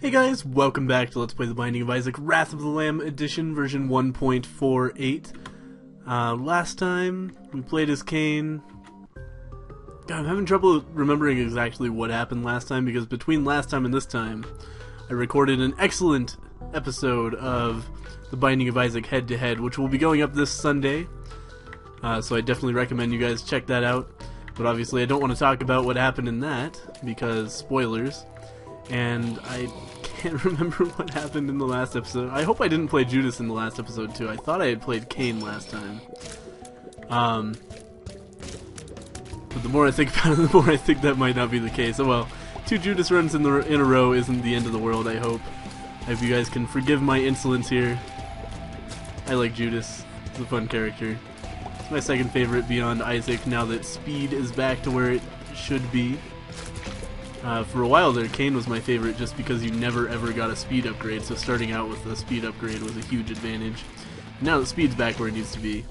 Hey guys, welcome back to Let's Play The Binding of Isaac Wrath of the Lamb Edition, version 1.48. Last time, we played as Cain. God, I'm having trouble remembering exactly what happened last time, because between last time and this time, I recorded an excellent episode of The Binding of Isaac Head-to-Head, which will be going up this Sunday. So I definitely recommend you guys check that out. But obviously I don't want to talk about what happened in that, because spoilers. And I can't remember what happened in the last episode. I hope I didn't play Judas in the last episode too. I thought I had played Cain last time. But the more I think about it, the more I think that might not be the case. Oh well, 2 Judas runs in a row isn't the end of the world, I hope. I hope you guys can forgive my insolence here. I like Judas. He's a fun character. It's my second favorite beyond Isaac now that speed is back to where it should be. For a while there, Cain was my favorite just because you never ever got a speed upgrade, so starting out with a speed upgrade was a huge advantage. Now that speed's back where it needs to be,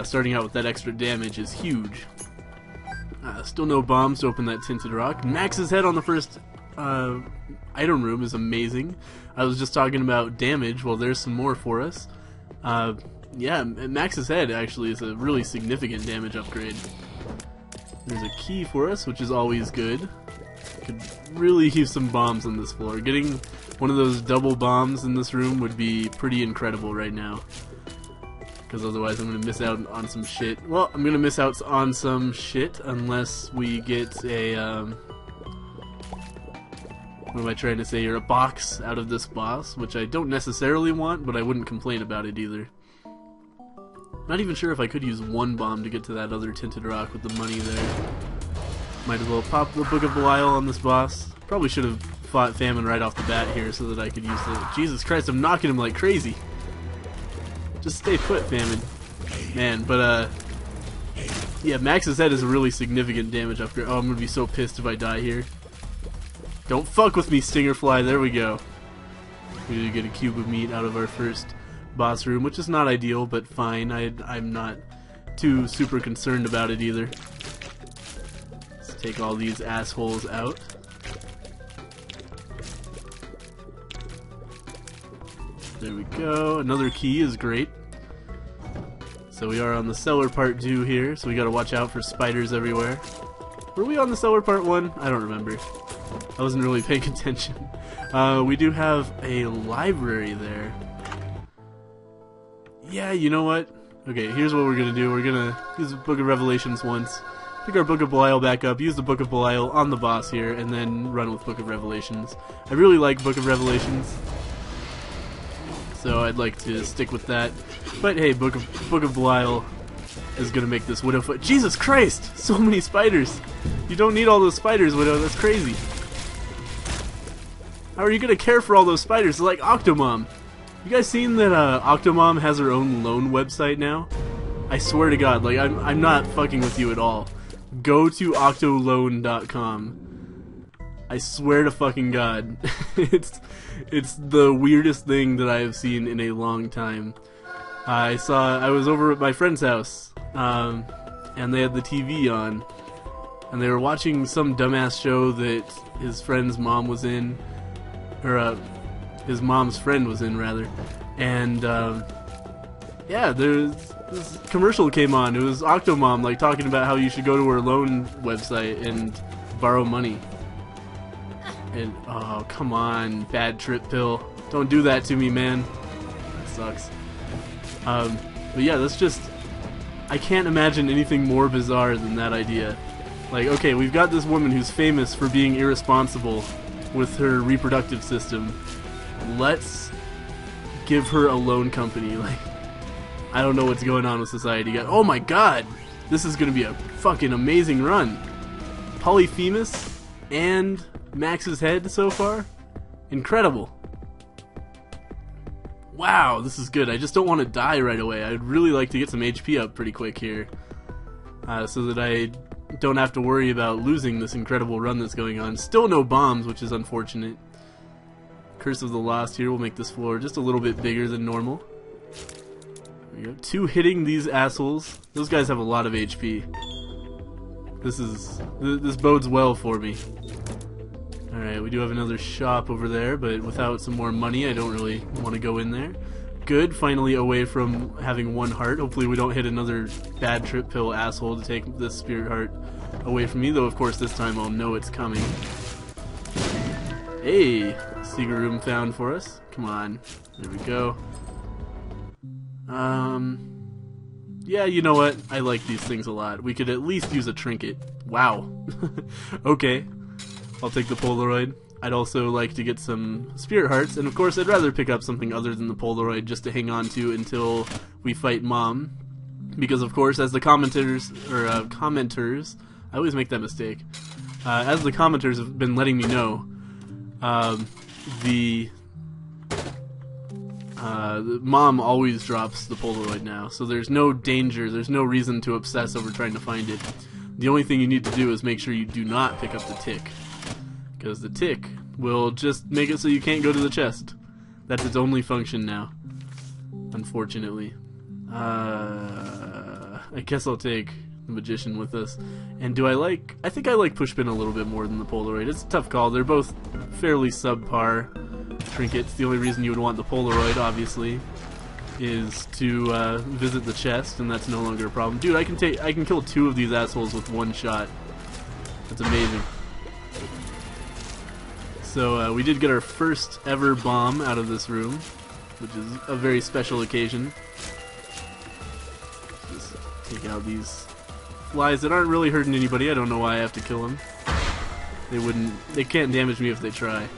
starting out with that extra damage is huge. Still no bombs to open that tinted rock. Max's head on the first item room is amazing. I was just talking about damage, well there's some more for us. Yeah, Max's head actually is a really significant damage upgrade. There's a key for us, which is always good. Could really use some bombs on this floor. Getting one of those double bombs in this room would be pretty incredible right now. Because otherwise I'm going to miss out on some shit. Well, I'm going to miss out on some shit unless we get a, what am I trying to say here? A box out of this boss, which I don't necessarily want, but I wouldn't complain about it either. Not even sure if I could use one bomb to get to that other tinted rock with the money there. Might as well pop the Book of Belial on this boss. Probably should have fought Famine right off the bat here so that I could use the... Jesus Christ, I'm knocking him like crazy. Just stay put, Famine. Man, but yeah, Max's head is a really significant damage upgrade. Oh, I'm gonna be so pissed if I die here. Don't fuck with me, Stingerfly. There we go. We did get a cube of meat out of our first boss room, which is not ideal, but fine. I'm not too super concerned about it either. Let's take all these assholes out. There we go. Another key is great. So we are on the cellar part 2 here, so we gotta watch out for spiders everywhere. Were we on the cellar part 1? I don't remember. I wasn't really paying attention. We do have a library there. Yeah, you know what? Okay, here's what we're gonna do. We're gonna use the Book of Revelations once, pick our Book of Belial back up, use the Book of Belial on the boss here, and then run with Book of Revelations. I really like Book of Revelations, so I'd like to stick with that. But hey, Book of Belial is gonna make this Widow fight. Jesus Christ! So many spiders! You don't need all those spiders, Widow. That's crazy. How are you gonna care for all those spiders? It's like Octomom. You guys seen that Octomom has her own loan website now? I swear to God, like I'm not fucking with you at all. Go to octoloan.com. I swear to fucking God, it's the weirdest thing that I have seen in a long time. I was over at my friend's house, and they had the TV on, and they were watching some dumbass show that his friend's mom was in, or his mom's friend was in, rather. And yeah, this commercial came on. It was Octomom, like, talking about how you should go to her loan website and borrow money. And oh, come on, bad trip pill, don't do that to me, man. That sucks. But yeah, that's just, I can't imagine anything more bizarre than that idea. Like, okay, we've got this woman who's famous for being irresponsible with her reproductive system. Let's give her a loan company. Like, I don't know what's going on with society. Oh my God, this is gonna be a fucking amazing run. Polyphemus and Max's head so far, incredible. Wow, this is good. I just don't want to die right away. I'd really like to get some HP up pretty quick here, so that I don't have to worry about losing this incredible run that's going on. Still no bombs, which is unfortunate. Curse of the Lost here will make this floor just a little bit bigger than normal. There we go. 2 hitting these assholes. Those guys have a lot of HP. This bodes well for me. Alright, we do have another shop over there, but without some more money, I don't really want to go in there. Good, finally away from having one heart. Hopefully we don't hit another bad trip pill asshole to take this spirit heart away from me, though of course this time I'll know it's coming. Hey! Secret room found for us. Come on. There we go. Yeah, you know what? I like these things a lot. We could at least use a trinket. Wow. Okay. I'll take the Polaroid. I'd also like to get some spirit hearts, and of course I'd rather pick up something other than the Polaroid just to hang on to until we fight Mom. Because of course, as the commenters, I always make that mistake. As the commenters have been letting me know, the Mom always drops the Polaroid now, so there's no danger, there's no reason to obsess over trying to find it. The only thing you need to do is make sure you do not pick up the tick, because the tick will just make it so you can't go to the chest. That's its only function now, unfortunately. I guess I'll take the Magician with us. And I think I like Pushpin a little bit more than the Polaroid. It's a tough call. They're both fairly subpar trinkets. The only reason you would want the Polaroid, obviously, is to visit the chest, and that's no longer a problem. Dude, I can kill 2 of these assholes with 1 shot. That's amazing. So we did get our first ever bomb out of this room, which is a very special occasion. Just take out these flies that aren't really hurting anybody. I don't know why I have to kill them. They can't damage me if they try.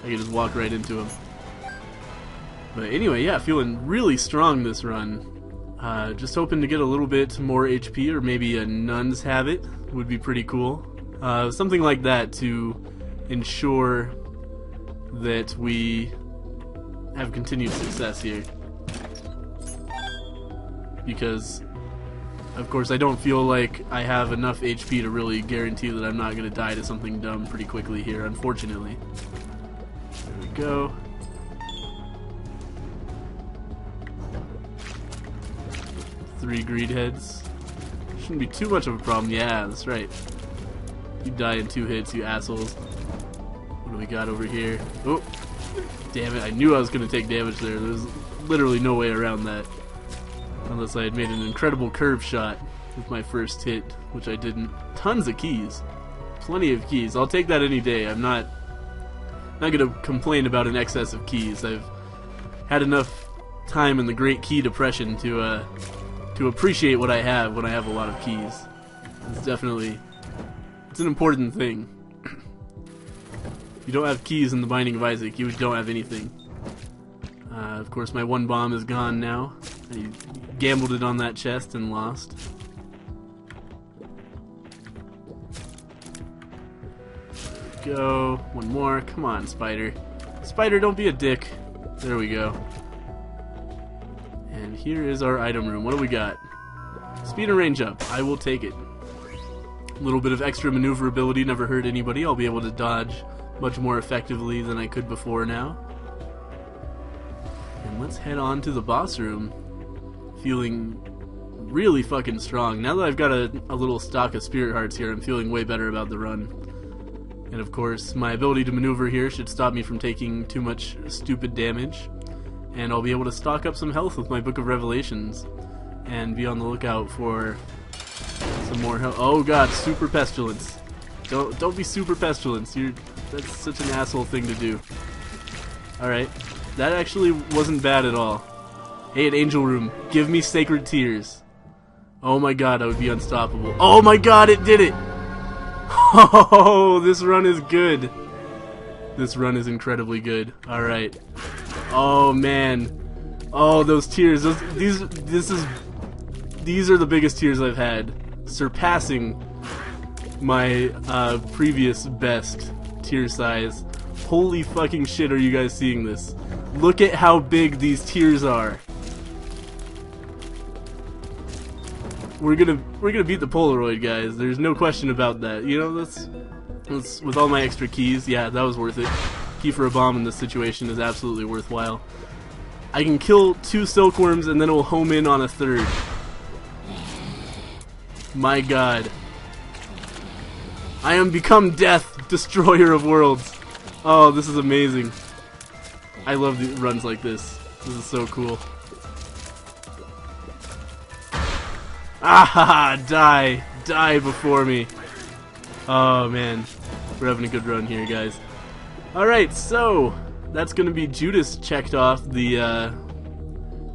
I can just walk right into them. But anyway, yeah, feeling really strong this run. Just hoping to get a little bit more HP, or maybe a Nun's Habit would be pretty cool. Something like that to ensure that we have continued success here. Because, of course, I don't feel like I have enough HP to really guarantee that I'm not going to die to something dumb pretty quickly here, unfortunately. There we go. Three greed heads. Shouldn't be too much of a problem. Yeah, that's right. You die in 2 hits, you assholes. What do we got over here? Oh, damn it. I knew I was going to take damage there. There's literally no way around that. Unless I had made an incredible curve shot with my first hit, which I didn't. Tons of keys. Plenty of keys. I'll take that any day. I'm not going to complain about an excess of keys. I've had enough time in the Great Key Depression to appreciate what I have when I have a lot of keys. It's an important thing. If you don't have keys in the Binding of Isaac, you don't have anything. Of course, my 1 bomb is gone now. I gambled it on that chest and lost. There we go. 1 more. Come on, Spider. Spider, don't be a dick. There we go. And here is our item room. What do we got? Speed and range up. I will take it. A little bit of extra maneuverability never hurt anybody. I'll be able to dodge much more effectively than I could before now. And let's head on to the boss room. Feeling really fucking strong. Now that I've got a little stock of spirit hearts here, I'm feeling way better about the run. And of course, my ability to maneuver here should stop me from taking too much stupid damage. And I'll be able to stock up some health with my Book of Revelations. And be on the lookout for some more health. Oh god, Super Pestilence. Don't be Super Pestilence. That's such an asshole thing to do. Alright. That actually wasn't bad at all. Hey, an angel room. Give me Sacred Tears. Oh my god, I would be unstoppable. Oh my god, it did it! Oh, this run is good. This run is incredibly good. Alright. Oh man. Oh, those tears. These are the biggest tears I've had. Surpassing my previous best tear size. Holy fucking shit, are you guys seeing this? Look at how big these tears are. We're gonna beat the Polaroid, guys. There's no question about that. You know, that's with all my extra keys. Yeah, that was worth it. Key for a bomb in this situation is absolutely worthwhile. I can kill 2 silkworms and then it will home in on a 3rd. My god. I am become death. Destroyer of worlds. Oh, this is amazing. I love the runs like this. This is so cool. Ah, die. Die before me. Oh, man. We're having a good run here, guys. Alright, so that's going to be Judas checked off the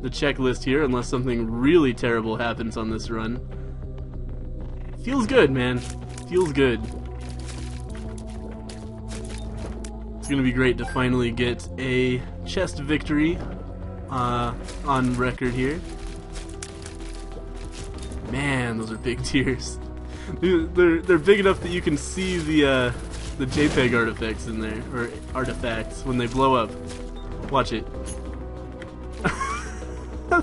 checklist here, unless something really terrible happens on this run. Feels good, man. Feels good. It's going to be great to finally get a chest victory on record here. Man, those are big tears. They're big enough that you can see the JPEG artifacts in there, or artifacts, when they blow up. Watch it.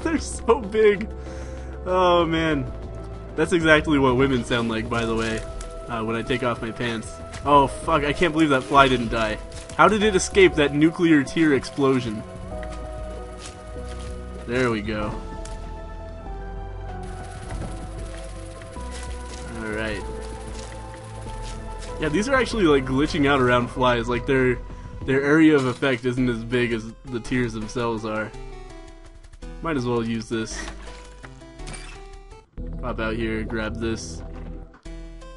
They're so big. Oh man, that's exactly what women sound like, by the way, when I take off my pants. Oh fuck, I can't believe that fly didn't die. How did it escape that nuclear tear explosion? There we go. Alright. Yeah, these are actually like glitching out around flies, like their area of effect isn't as big as the tears themselves are. Might as well use this. Pop out here, grab this,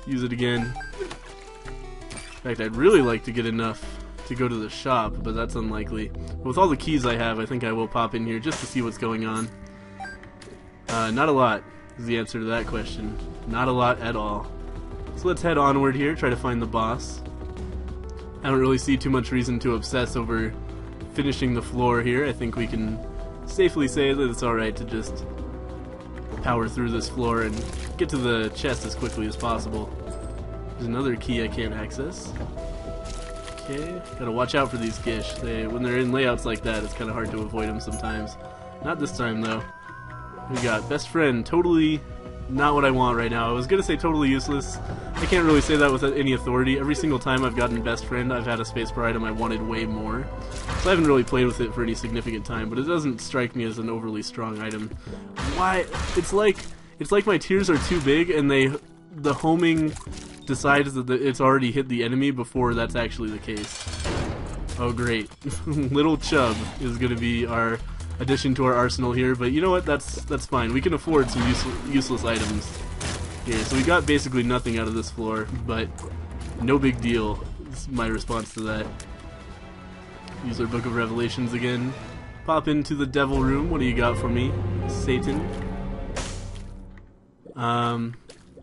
use it again. In fact, I'd really like to get enough to go to the shop, but that's unlikely. But with all the keys I have, I think I will pop in here just to see what's going on. Not a lot is the answer to that question. Not a lot at all. So let's head onward here, try to find the boss. I don't really see too much reason to obsess over finishing the floor here. I think we can safely say that it's alright to just power through this floor and get to the chest as quickly as possible. There's another key I can't access. Okay, gotta watch out for these gish. When they're in layouts like that, it's kind of hard to avoid them sometimes. Not this time though. We got best friend, totally not what I want right now. I was gonna say totally useless. I can't really say that with any authority. Every single time I've gotten best friend, I've had a spacebar item I wanted way more. So I haven't really played with it for any significant time, but it doesn't strike me as an overly strong item. Why? It's like my tears are too big, and the homing decides that it's already hit the enemy before that's actually the case. Oh great. Little Chub is gonna be our addition to our arsenal here, but you know what, that's fine. We can afford some useless items here. So we got basically nothing out of this floor, but no big deal is my response to that. Use our Book of Revelations again. Pop into the devil room. What do you got for me, Satan?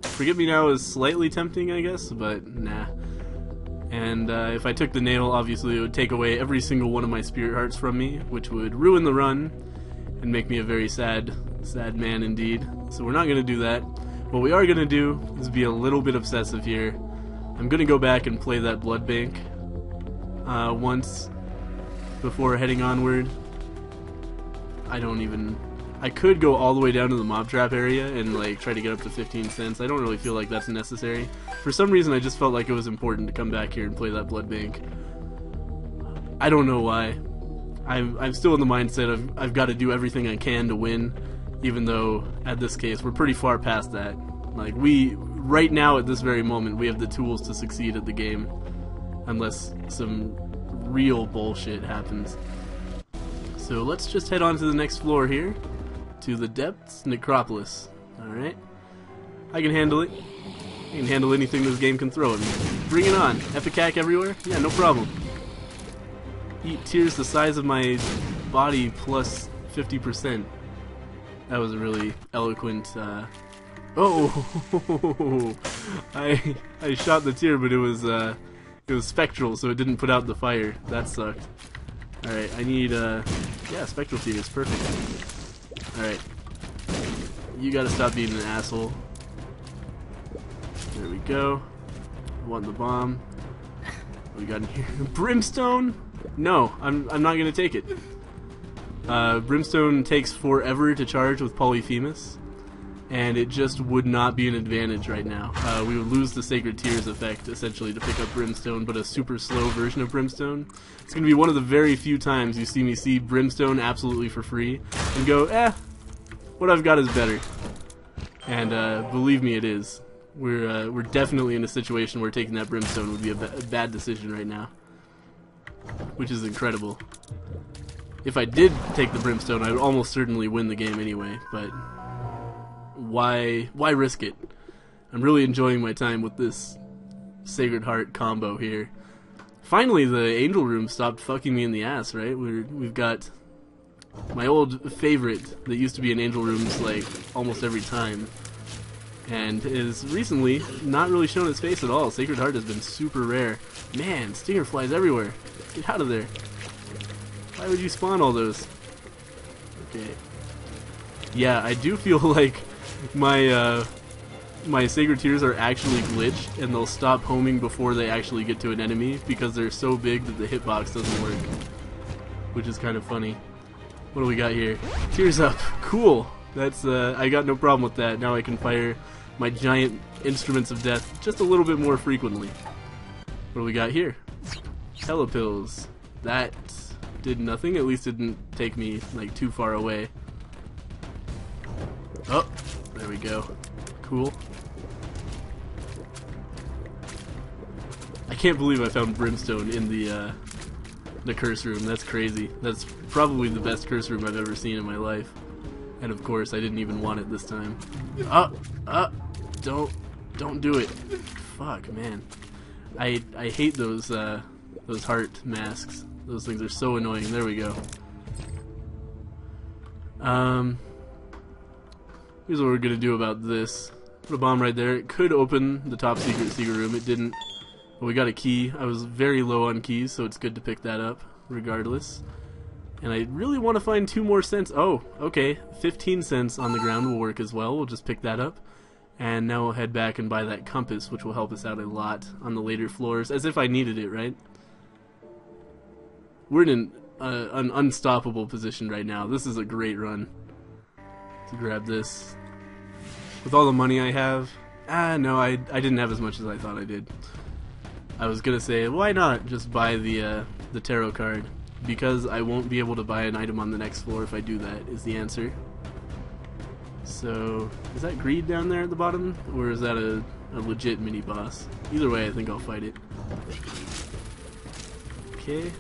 Forget Me Now is slightly tempting, I guess, but nah. And if I took the nail, obviously it would take away every single one of my spirit hearts from me, which would ruin the run and make me a very sad man indeed. So we're not going to do that. What we are going to do is be a little bit obsessive here. I'm going to go back and play that blood bank once before heading onward. I could go all the way down to the mob trap area and like try to get up to 15 cents. I don't really feel like that's necessary. For some reason I just felt like it was important to come back here and play that blood bank. I don't know why. I'm still in the mindset of I've got to do everything I can to win, even though at this case we're pretty far past that. Like right now at this very moment we have the tools to succeed at the game, unless some real bullshit happens. So let's just head on to the next floor here, to the depths, Necropolis. Alright. I can handle it. I can handle anything this game can throw at me. Bring it on. Epicac everywhere? Yeah, no problem. Eat tears the size of my body plus 50%. That was a really eloquent, Oh! I shot the tear, but it was spectral, so it didn't put out the fire. That sucked. Alright, I need, yeah, spectral tears. Perfect. Alright. You gotta stop being an asshole. There we go. I want the bomb. What we got in here? Brimstone? No, I'm not gonna take it. Brimstone takes forever to charge with Polyphemus, and it just would not be an advantage right now. We would lose the Sacred Tears effect, essentially, to pick up Brimstone, but a super slow version of Brimstone. It's going to be one of the very few times you see me see Brimstone absolutely for free, and go, what I've got is better. And believe me, it is. We're definitely in a situation where taking that brimstone would be a bad decision right now, which is incredible. If I did take the brimstone, I would almost certainly win the game anyway, but why risk it? I'm really enjoying my time with this Sacred Heart combo here. Finally, the Angel Room stopped fucking me in the ass, right? We've got my old favorite that used to be in Angel Rooms like almost every time, and is recently not really shown its face at all. Sacred Heart has been super rare. Man, stinger flies everywhere. Get out of there. Why would you spawn all those? Okay. Yeah, I do feel like my my Sacred Tears are actually glitched, and they'll stop homing before they actually get to an enemy because they're so big that the hitbox doesn't work, which is kind of funny. What do we got here? Tears up. Cool. That's I got no problem with that. Now I can fire my giant instruments of death just a little bit more frequently. What do we got here? Telepills. That did nothing. At least it didn't take me like too far away. Oh, there we go. Cool. I can't believe I found brimstone in the curse room. That's crazy. That's probably the best curse room I've ever seen in my life. And of course, I didn't even want it this time. Don't do it. Fuck, man. I hate those heart masks. Those things are so annoying. There we go. Here's what we're gonna do about this. Put a bomb right there. It could open the top secret room. It didn't. But we got a key. I was very low on keys, so it's good to pick that up, regardless. And I really want to find 2 more cents. Oh, okay. 15 cents on the ground will work as well. We'll just pick that up. And now we'll head back and buy that compass, which will help us out a lot on the later floors, as if I needed it, right? We're in an unstoppable position right now. This is a great run. To grab this. With all the money I have... no, I didn't have as much as I thought I did. I was gonna say, why not just buy the tarot card? Because I won't be able to buy an item on the next floor if I do that, is the answer. So, is that greed down there at the bottom? Or is that a legit mini-boss? Either way, I think I'll fight it. Okay.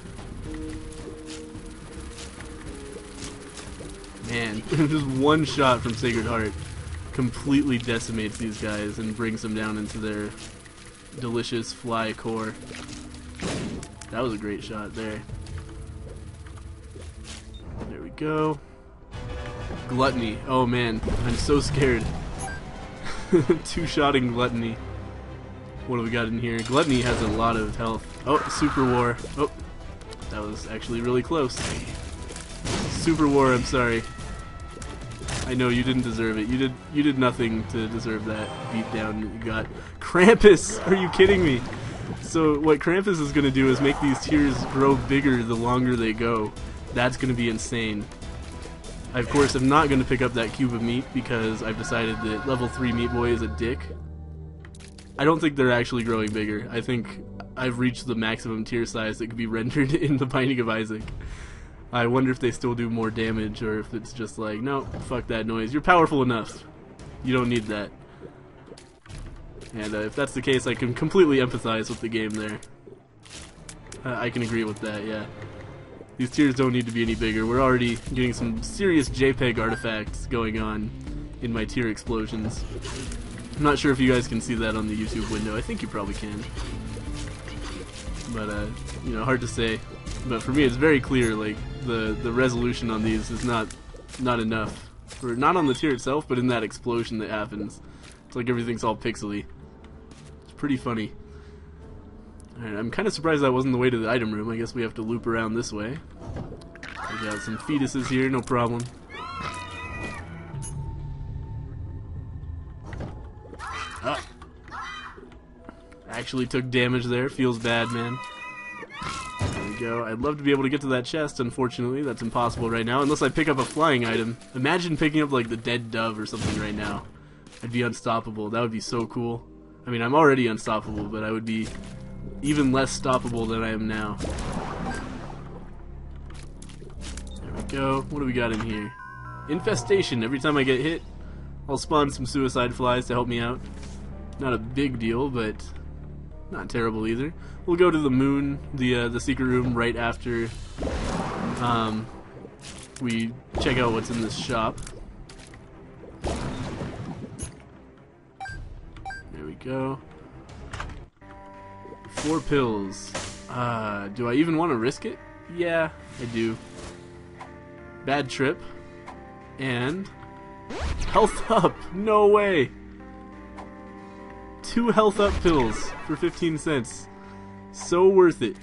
Man, just one shot from Sacred Heart completely decimates these guys and brings them down into their delicious fly core. That was a great shot there. There we go. Gluttony. Oh man, I'm so scared. 2-shotting Gluttony. What do we got in here? Gluttony has a lot of health. Oh, Super War. Oh, that was actually really close. Super War, I'm sorry. I know you didn't deserve it. You did nothing to deserve that beatdown that you got. Krampus! Are you kidding me? So what Krampus is going to do is make these tears grow bigger the longer they go. That's going to be insane. I, of course, am not going to pick up that cube of meat because I've decided that level 3 Meat Boy is a dick. I don't think they're actually growing bigger. I think I've reached the maximum tier size that could be rendered in the Binding of Isaac. I wonder if they still do more damage, or if it's just like, no, fuck that noise. You're powerful enough. You don't need that. And if that's the case, I can completely empathize with the game there. I can agree with that, yeah. These tiers don't need to be any bigger. We're already getting some serious JPEG artifacts going on in my tier explosions. I'm not sure if you guys can see that on the YouTube window. I think you probably can. But, you know, hard to say. But for me, it's very clear, like, the resolution on these is not enough. For, not on the tier itself, but in that explosion that happens. It's like everything's all pixely. It's pretty funny. Alright, I'm kind of surprised that wasn't the way to the item room. I guess we have to loop around this way. We got some fetuses here, no problem. Ah. Actually took damage there. Feels bad, man. There we go. I'd love to be able to get to that chest. Unfortunately, that's impossible right now, unless I pick up a flying item. Imagine picking up, like, the dead dove or something right now. I'd be unstoppable. That would be so cool. I mean, I'm already unstoppable, but I would be even less stoppable than I am now. There we go. What do we got in here? Infestation. Every time I get hit, I'll spawn some suicide flies to help me out. Not a big deal, but not terrible either. We'll go to the moon, the secret room, right after we check out what's in this shop. There we go. 4 pills. Do I even want to risk it? Yeah, I do. Bad trip. And health up! No way! 2 health up pills for 15 cents. So worth it.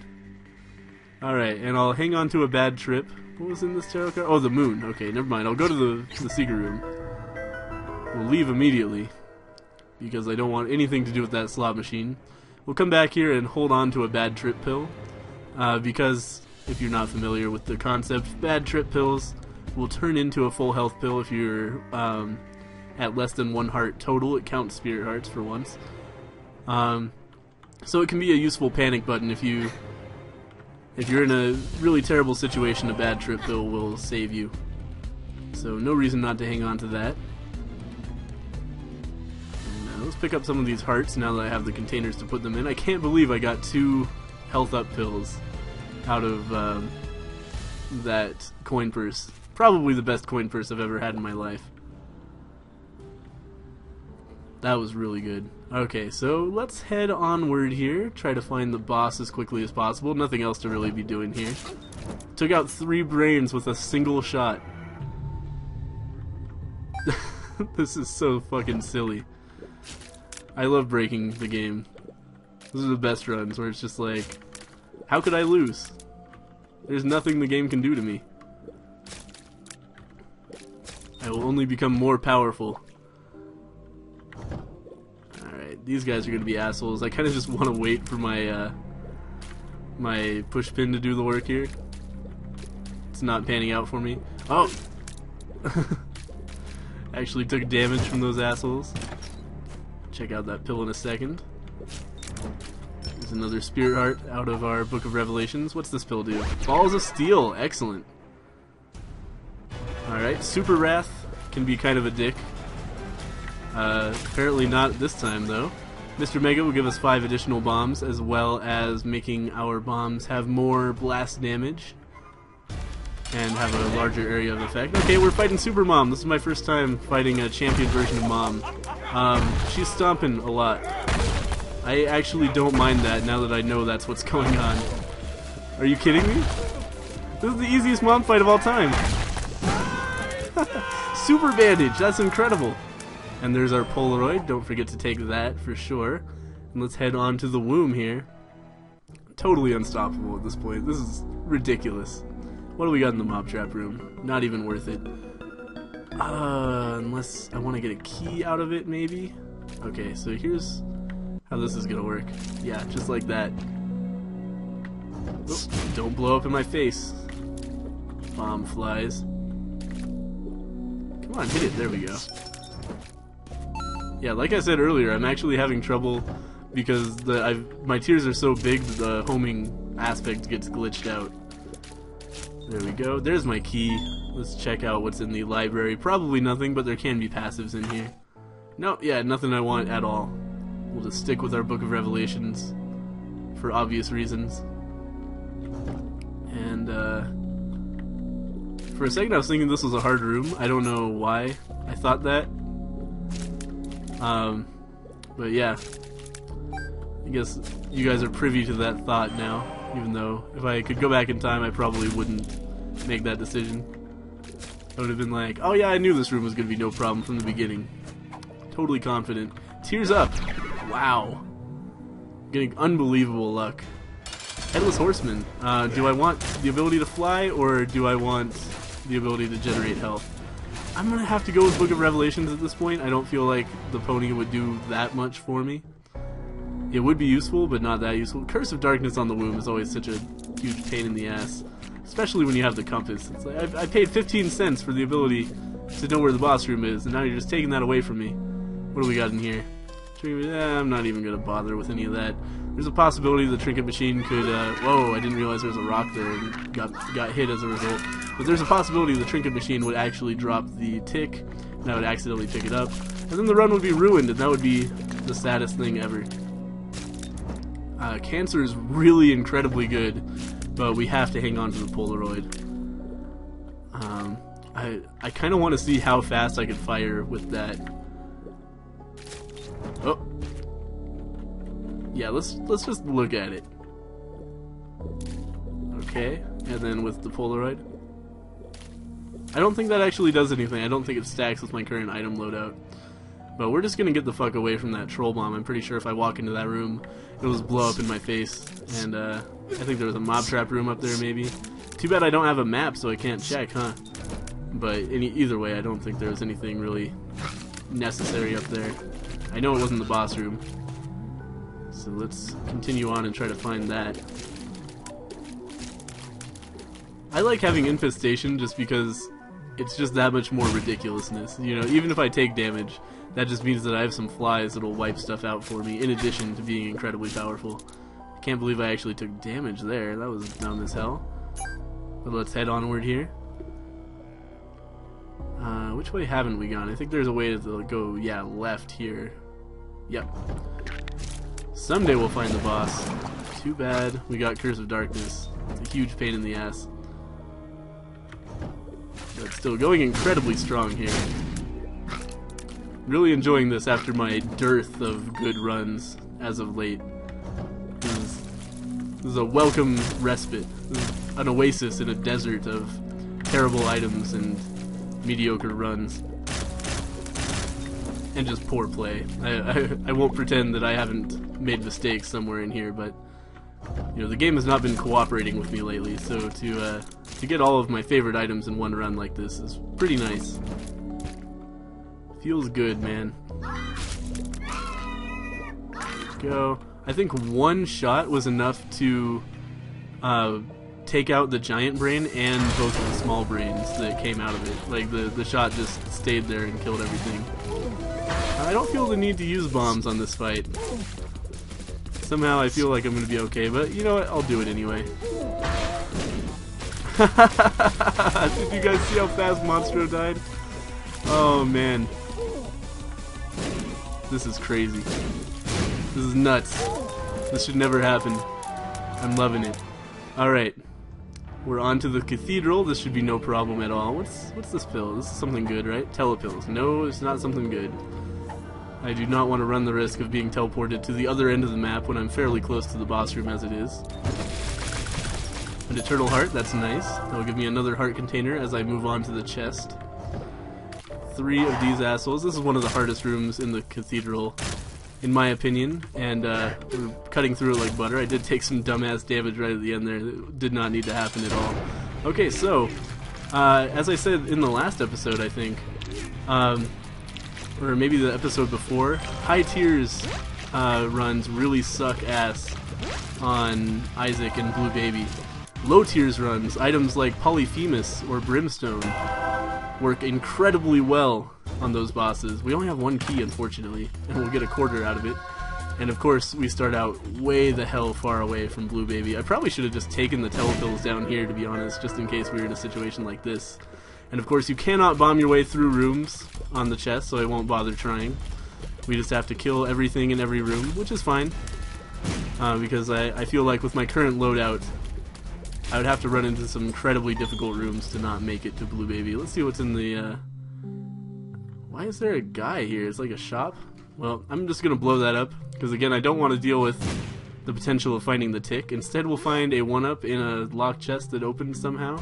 Alright, and I'll hang on to a bad trip. What was in this tarot card? Oh, the moon. Okay, never mind. I'll go to the secret room. We'll leave immediately, because I don't want anything to do with that slot machine. We'll come back here and hold on to a bad trip pill, because if you're not familiar with the concept, bad trip pills will turn into a full health pill if you're at less than 1 heart total. It counts spirit hearts for once. So it can be a useful panic button if you're in a really terrible situation. A bad trip pill will save you. So no reason not to hang on to that. And, let's pick up some of these hearts now that I have the containers to put them in. I can't believe I got 2 health up pills out of that coin purse. Probably the best coin purse I've ever had in my life. That was really good. Okay, so let's head onward here. Try to find the boss as quickly as possible. Nothing else to really be doing here. Took out 3 brains with a single shot. This is so fucking silly. I love breaking the game. Those are the best runs where it's just like, how could I lose? There's nothing the game can do to me. I will only become more powerful. Alright, these guys are going to be assholes. I kind of just want to wait for my my push pin to do the work here. It's not panning out for me. Oh! Actually took damage from those assholes. Check out that pill in a second. There's another spirit heart out of our Book of Revelations. What's this pill do? Balls of Steel. Excellent. Alright, Super Wrath can be kind of a dick. Apparently not this time, though. Mr. Mega will give us 5 additional bombs, as well as making our bombs have more blast damage and have a larger area of effect. Okay, we're fighting Super Mom. This is my first time fighting a champion version of Mom. She's stomping a lot. I actually don't mind that now that I know that's what's going on. Are you kidding me? This is the easiest Mom fight of all time. Super bandage, that's incredible. And there's our Polaroid, don't forget to take that for sure. And let's head on to the womb here. Totally unstoppable at this point, this is ridiculous. What do we got in the mob trap room? Not even worth it. Unless I want to get a key out of it maybe? Okay, so here's how this is gonna work. Yeah, just like that. Oops, don't blow up in my face. Bomb flies. Come on, hit it. There we go. Yeah, like I said earlier, I'm actually having trouble because my tears are so big that the homing aspect gets glitched out. There we go. There's my key. Let's check out what's in the library. Probably nothing, but there can be passives in here. No, yeah, nothing I want at all. We'll just stick with our Book of Revelations for obvious reasons. And, for a second I was thinking this was a hard room. I don't know why I thought that. But yeah. I guess you guys are privy to that thought now, even though if I could go back in time I probably wouldn't make that decision. I would have been like, oh yeah, I knew this room was going to be no problem from the beginning. Totally confident. Tears up! Wow. Getting unbelievable luck. Headless Horseman. Do I want the ability to fly, or do I want the ability to generate health? I'm gonna have to go with Book of Revelations at this point. I don't feel like the pony would do that much for me. It would be useful, but not that useful. Curse of Darkness on the womb is always such a huge pain in the ass. Especially when you have the compass. It's like, I paid 15 cents for the ability to know where the boss room is, and now you're just taking that away from me. What do we got in here? I'm not even gonna bother with any of that. There's a possibility the trinket machine could, whoa, I didn't realize there was a rock there and got hit as a result. But there's a possibility the trinket machine would actually drop the tick, and I would accidentally pick it up. And then the run would be ruined, and that would be the saddest thing ever. Cancer is really incredibly good, but we have to hang on to the Polaroid. I kind of want to see how fast I could fire with that. Oh. Yeah, let's just look at it. Okay, and then with the Polaroid. I don't think that actually does anything. I don't think it stacks with my current item loadout. But we're just gonna get the fuck away from that troll bomb. I'm pretty sure if I walk into that room, it'll just blow up in my face. And I think there was a mob trap room up there maybe. Too bad I don't have a map, so I can't check, huh? But either way, I don't think there was anything really necessary up there. I know it wasn't the boss room. So let's continue on and try to find that. I like having infestation just because it's just that much more ridiculousness. You know, even if I take damage, that just means that I have some flies that'll wipe stuff out for me, in addition to being incredibly powerful. I can't believe I actually took damage there. That was dumb as hell. But let's head onward here. Which way haven't we gone? I think there's a way to go, yeah, left here. Yep. Someday we'll find the boss. Too bad we got Curse of Darkness. It's a huge pain in the ass. But still going incredibly strong here. Really enjoying this after my dearth of good runs as of late. This is a welcome respite. This is an oasis in a desert of terrible items and mediocre runs. And just poor play. I won't pretend that I haven't made mistakes somewhere in here, but you know, the game has not been cooperating with me lately, so to get all of my favorite items in one run like this is pretty nice. Feels good, man. Let's go. I think one shot was enough to take out the giant brain and both of the small brains that came out of it. Like, the shot just stayed there and killed everything. I don't feel the need to use bombs on this fight. Somehow I feel like I'm going to be okay, but you know what? I'll do it anyway. Did you guys see how fast Monstro died? Oh, man. This is crazy. This is nuts. This should never happen. I'm loving it. Alright. We're on to the Cathedral. This should be no problem at all. What's this pill? This is something good, right? Telepills. No, it's not something good. I do not want to run the risk of being teleported to the other end of the map when I'm fairly close to the boss room as it is. An Eternal Heart, that's nice. That'll give me another heart container as I move on to the chest. 3 of these assholes. This is one of the hardest rooms in the Cathedral, in my opinion, and we're cutting through it like butter. I did take some dumbass damage right at the end there. It did not need to happen at all. Okay, so, as I said in the last episode, I think, or maybe the episode before, high tiers runs really suck ass on Isaac and Blue Baby. Low tiers runs, items like Polyphemus or Brimstone, work incredibly well on those bosses. We only have one key, unfortunately, and we'll get a quarter out of it. And of course, we start out way the hell far away from Blue Baby. I probably should have just taken the telepills down here, to be honest, just in case we were in a situation like this. And of course, you cannot bomb your way through rooms on the chest, so I won't bother trying. We just have to kill everything in every room, which is fine. Because I feel like with my current loadout, I would have to run into some incredibly difficult rooms to not make it to Blue Baby. Let's see what's in the, Why is there a guy here? It's like a shop? Well, I'm just gonna blow that up, because again, I don't want to deal with the potential of finding the tick. Instead, we'll find a 1-up in a locked chest that opens somehow.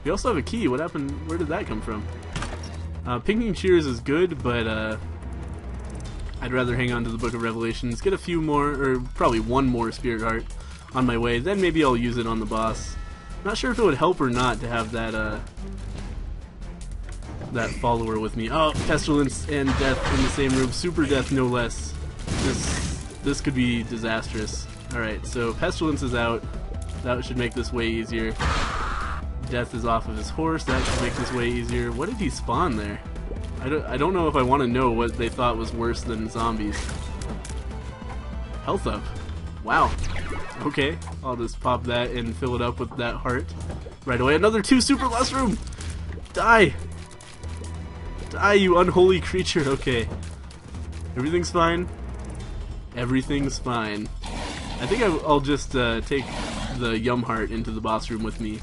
We also have a key. What happened? Where did that come from? Pinging Cheers is good, but I'd rather hang on to the Book of Revelations, get a few more, or probably one more Spirit Heart on my way, then maybe I'll use it on the boss. Not sure if it would help or not to have that that follower with me. Oh, Pestilence and Death in the same room. Super Death, no less. This could be disastrous. Alright, so Pestilence is out. That should make this way easier. Death is off of his horse. That should make this way easier. What did he spawn there? I don't know if I want to know what they thought was worse than zombies. Health up. Wow. Okay, I'll just pop that and fill it up with that heart right away. Another 2 super lustrum! Die! Die, you unholy creature. Okay. Everything's fine. Everything's fine. I think I'll just take the Yum Heart into the boss room with me.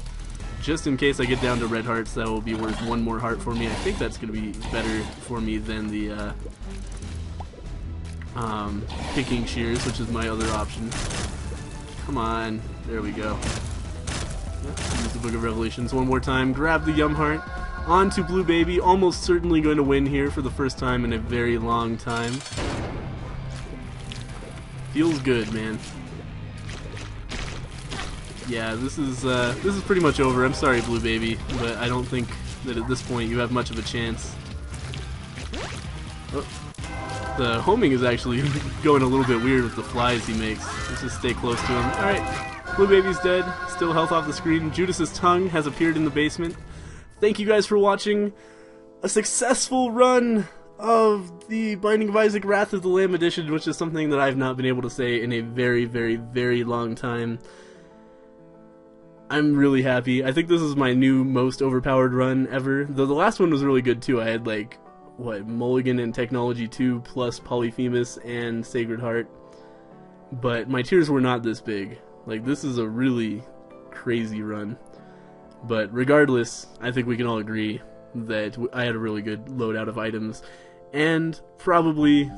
Just in case I get down to red hearts, that will be worth one more heart for me. I think that's going to be better for me than the picking shears, which is my other option. Come on. There we go. Use the Book of Revelations one more time. Grab the Yum Heart. On to Blue Baby. Almost certainly going to win here for the first time in a very long time. Feels good, man. Yeah, this is pretty much over. I'm sorry, Blue Baby, but I don't think that at this point you have much of a chance. Oh. The homing is actually going a little bit weird with the flies he makes. Let's just stay close to him. Alright, Blue Baby's dead. Still health off the screen. Judas's tongue has appeared in the basement. Thank you guys for watching a successful run of the Binding of Isaac Wrath of the Lamb edition, which is something that I've not been able to say in a very, very, very long time. I'm really happy. I think this is my new most overpowered run ever. Though the last one was really good too. I had like, what, Mulligan and Technology 2 plus Polyphemus and Sacred Heart. But my tears were not this big. Like, this is a really crazy run. But regardless, I think we can all agree that I had a really good loadout of items. And probably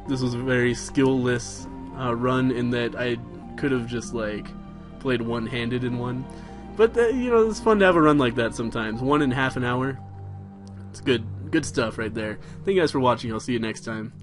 this was a very skill-less run in that I could have just like played one-handed in one. But you know, it's fun to have a run like that sometimes. 1 in half an hour. It's good stuff right there. Thank you guys for watching. I'll see you next time.